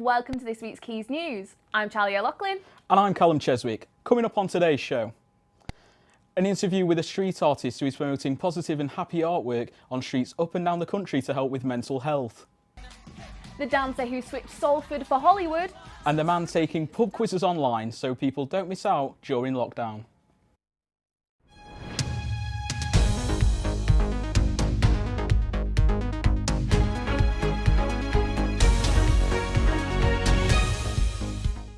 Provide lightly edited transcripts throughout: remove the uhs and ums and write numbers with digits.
welcome to this week's Quays News. I'm Charlie O'Loughlin. And I'm Callum Cheswick. Coming up on today's show, an interview with a street artist who is promoting positive and happy artwork on streets up and down the country to help with mental health. The dancer who switched Salford for Hollywood. And the man taking pub quizzes online so people don't miss out during lockdown.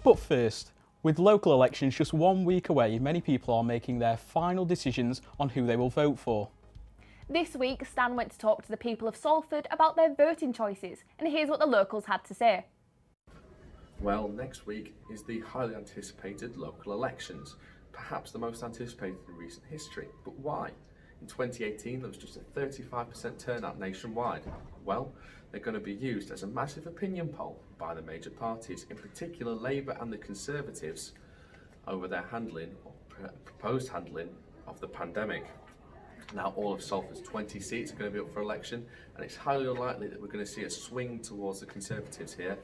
But first, with local elections just 1 week away, many people are making their final decisions on who they will vote for. This week, Stan went to talk to the people of Salford about their voting choices, and here's what the locals had to say. Well, next week is the highly anticipated local elections, perhaps the most anticipated in recent history. But why? In 2018, there was just a 35% turnout nationwide. Well, they're going to be used as a massive opinion poll by the major parties, in particular Labour and the Conservatives, over their handling or proposed handling of the pandemic. Now, all of Salford's 20 seats are going to be up for election, and it's highly unlikely that we're going to see a swing towards the Conservatives here,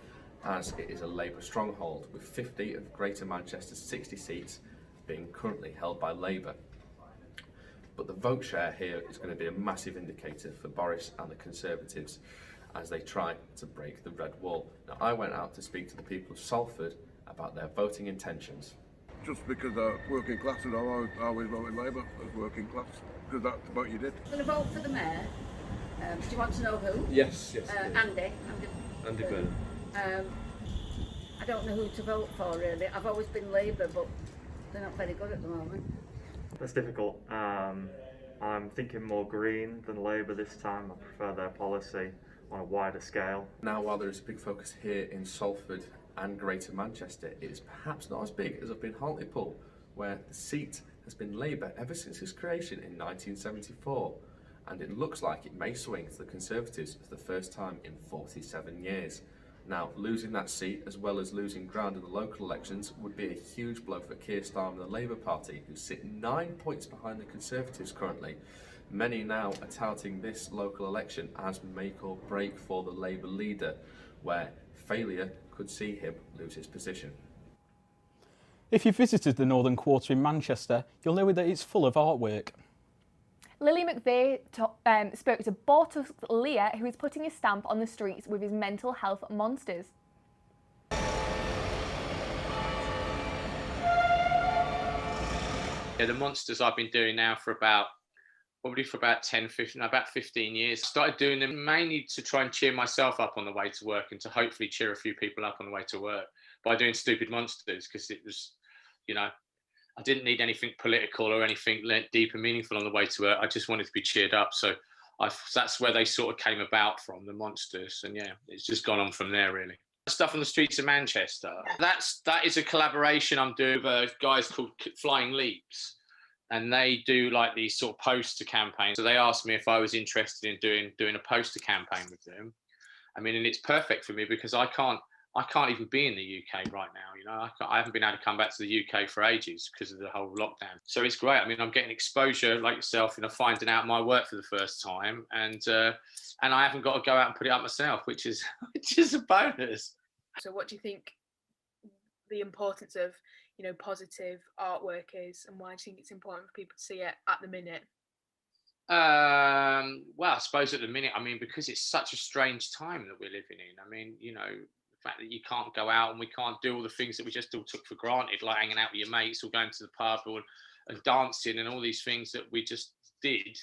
as it is a Labour stronghold, with 50 of Greater Manchester's 60 seats being currently held by Labour. But the vote share here is going to be a massive indicator for Boris and the Conservatives as they try to break the red wall. Now, I went out to speak to the people of Salford about their voting intentions. Just because they're working class, and I always voted Labour as working class, because that's the vote you did. I'm going to vote for the mayor. Do you want to know who? Yes. Andy Byrne. I don't know who to vote for really. I've always been Labour, but they're not very good at the moment. That's difficult. I'm thinking more Green than Labour this time. I prefer their policy on a wider scale. Now, while there is a big focus here in Salford and Greater Manchester, it is perhaps not as big as up in Hartlepool, where the seat has been Labour ever since its creation in 1974, and it looks like it may swing to the Conservatives for the first time in 47 years. Now, losing that seat, as well as losing ground in the local elections, would be a huge blow for Keir Starmer and the Labour Party, who sit 9 points behind the Conservatives currently. Many now are touting this local election as make or break for the Labour leader, where failure could see him lose his position. If you've visited the Northern Quarter in Manchester, you'll know that it's full of artwork. Lily McVeigh spoke to Bortus Lear, who is putting his stamp on the streets with his mental health monsters. Yeah, the monsters I've been doing now for about 15 years. I started doing them mainly to try and cheer myself up on the way to work and to hopefully cheer a few people up on the way to work by doing stupid monsters, because it was, I didn't need anything political or anything deep and meaningful on the way to work. I just wanted to be cheered up. So that's where they sort of came about from, the monsters. And yeah, it's just gone on from there, really. Stuff on the streets of Manchester. That is a collaboration I'm doing with guys called Flying Leaps. And they do like these sort of poster campaigns. So they asked me if I was interested in doing a poster campaign with them. I mean, and it's perfect for me because I can't even be in the UK right now. I haven't been able to come back to the UK for ages because of the whole lockdown. So it's great. I mean, I'm getting exposure like yourself, finding out my work for the first time, and I haven't got to go out and put it up myself, which is a bonus. So, what do you think the importance of positive artwork is, and why do you think it's important for people to see it at the minute? Well, I suppose at the minute, because it's such a strange time that we're living in. The fact that you can't go out and we can't do all the things that we just all took for granted, like hanging out with your mates or going to the pub and dancing and all these things that we just did,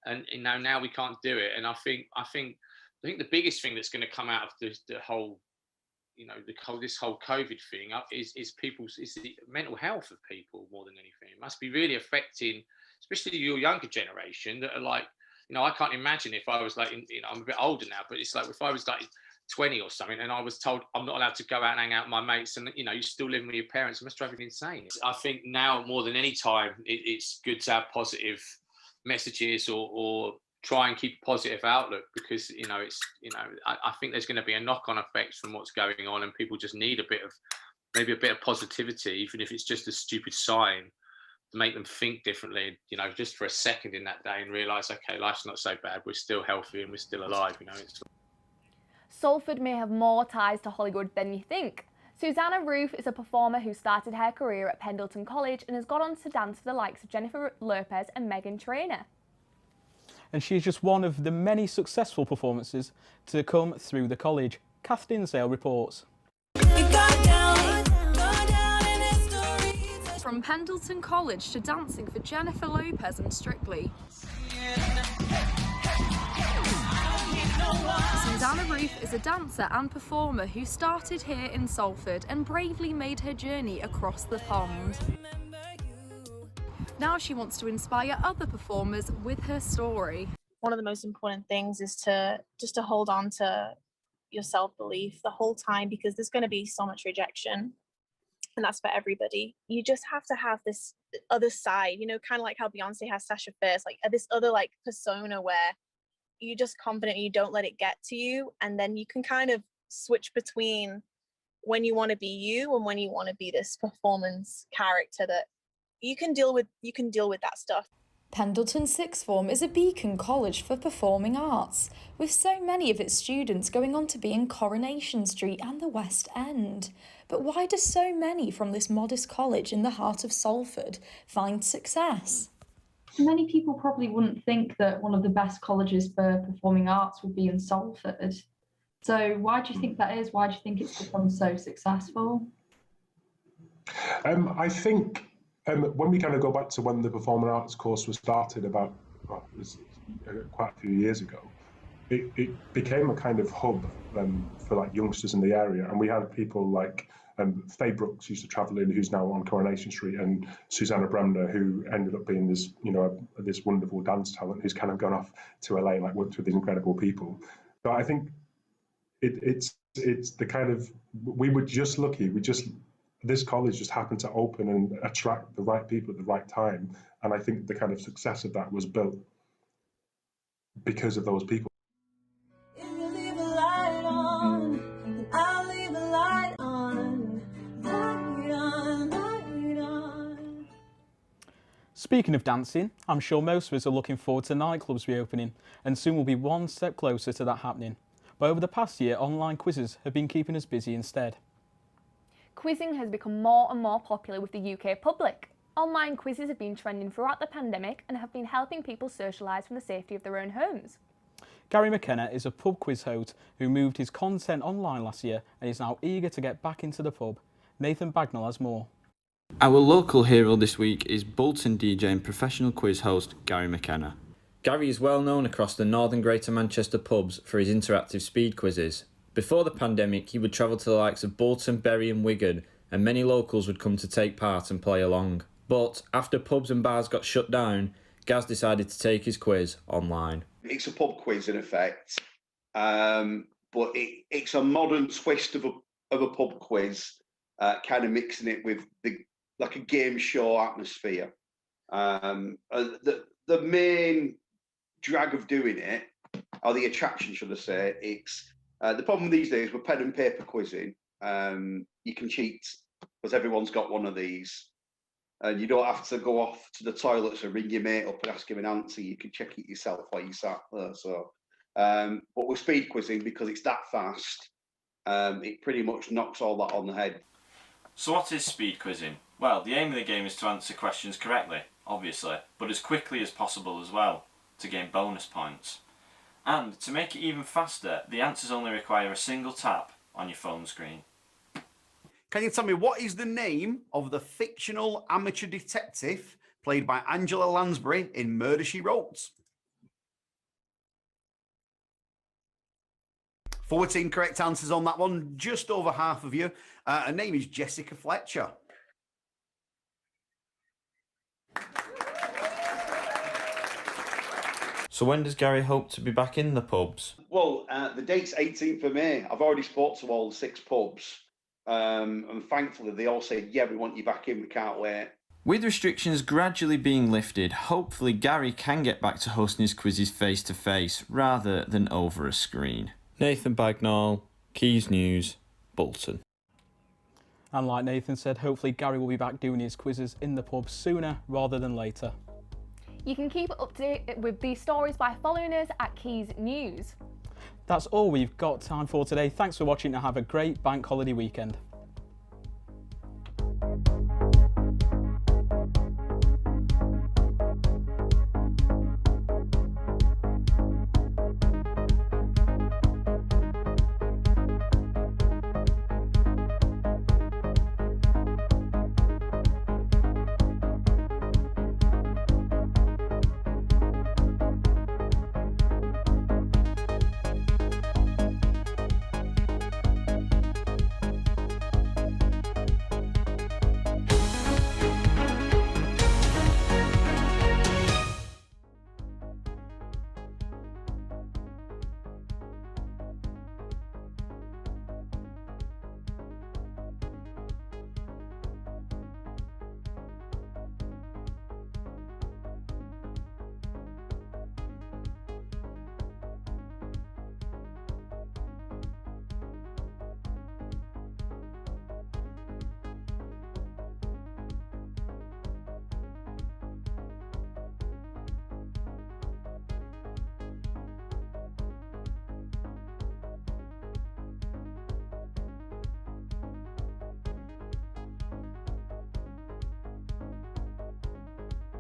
and now we can't do it. And I think the biggest thing that's going to come out of the whole, this whole COVID thing is the mental health of people more than anything. It must be really affecting, especially your younger generation that are like, I can't imagine if I was like, I'm a bit older now, but it's like if I was like 20 or something and I was told I'm not allowed to go out and hang out with my mates, and you're still living with your parents, it must drive you insane. I think now more than any time it's good to have positive messages or try and keep a positive outlook, because I think there's going to be a knock-on effect from what's going on, and people just need maybe a bit of positivity, even if it's just a stupid sign, to make them think differently, just for a second in that day, and realise, okay, life's not so bad, we're still healthy and we're still alive. Salford may have more ties to Hollywood than you think. Susanna Roof is a performer who started her career at Pendleton College and has gone on to dance for the likes of Jennifer Lopez and Meghan Trainor. And she's just one of the many successful performances to come through the college. Kath Dinsdale reports. From Pendleton College to dancing for Jennifer Lopez and Strictly. Susanna Roof is a dancer and performer who started here in Salford and bravely made her journey across the pond. Now she wants to inspire other performers with her story. One of the most important things is to hold on to your self-belief the whole time, because there's going to be so much rejection, and that's for everybody. You just have to have this other side, kind of like how Beyonce has Sasha Fierce, like this other like persona where you're just confident, you don't let it get to you, and then you can kind of switch between when you want to be you and when you want to be this performance character that you can deal with that stuff. Pendleton Sixth Form is a beacon college for performing arts, with so many of its students going on to be in Coronation Street and the West End. But why do so many from this modest college in the heart of Salford find success? Many people probably wouldn't think that one of the best colleges for performing arts would be in Salford. So why do you think that is? Why do you think it's become so successful? I think when we kind of go back to when the performing arts course was started quite a few years ago, it became a kind of hub for like youngsters in the area, and we had people like Faye Brooks used to travel in, who's now on Coronation Street, and Susanna Bremner, who ended up being this this wonderful dance talent who's kind of gone off to LA and like worked with these incredible people. So I think it's the kind of, we were just lucky. This college just happened to open and attract the right people at the right time, and I think the kind of success of that was built because of those people. Speaking of dancing, I'm sure most of us are looking forward to nightclubs reopening, and soon we'll be one step closer to that happening. But over the past year, online quizzes have been keeping us busy instead. Quizzing has become more and more popular with the UK public. Online quizzes have been trending throughout the pandemic and have been helping people socialise from the safety of their own homes. Gary McKenna is a pub quiz host who moved his content online last year and is now eager to get back into the pub. Nathan Bagnall has more. Our local hero this week is Bolton DJ and professional quiz host Gary McKenna. Gary is well known across the northern Greater Manchester pubs for his interactive speed quizzes. Before the pandemic, he would travel to the likes of Bolton, Bury and Wigan, and many locals would come to take part and play along. But after pubs and bars got shut down, Gaz decided to take his quiz online. It's a pub quiz in effect, but it's a modern twist of a pub quiz, kind of mixing it with like a game show atmosphere. The main drag of doing it, or the attraction, should I say, it's the problem these days with pen and paper quizzing. You can cheat because everyone's got one of these, and you don't have to go off to the toilets and ring your mate up and ask him an answer. You can check it yourself while you sat there. So, but with speed quizzing, because it's that fast, it pretty much knocks all that on the head. So what is speed quizzing? Well, the aim of the game is to answer questions correctly, obviously, but as quickly as possible as well, to gain bonus points. And to make it even faster, the answers only require a single tap on your phone screen. Can you tell me what is the name of the fictional amateur detective played by Angela Lansbury in Murder, She Wrote? 14 correct answers on that one, just over half of you. Her name is Jessica Fletcher. So when does Gary hope to be back in the pubs? Well, the date's 18th of May. I've already spoke to all 6 pubs, and thankfully they all said, yeah, we want you back in, we can't wait. With restrictions gradually being lifted, hopefully Gary can get back to hosting his quizzes face to face rather than over a screen. Nathan Bagnall, Quays News, Bolton. And like Nathan said, hopefully Gary will be back doing his quizzes in the pub sooner rather than later. You can keep up to date with these stories by following us at Quays News. That's all we've got time for today. Thanks for watching and have a great bank holiday weekend.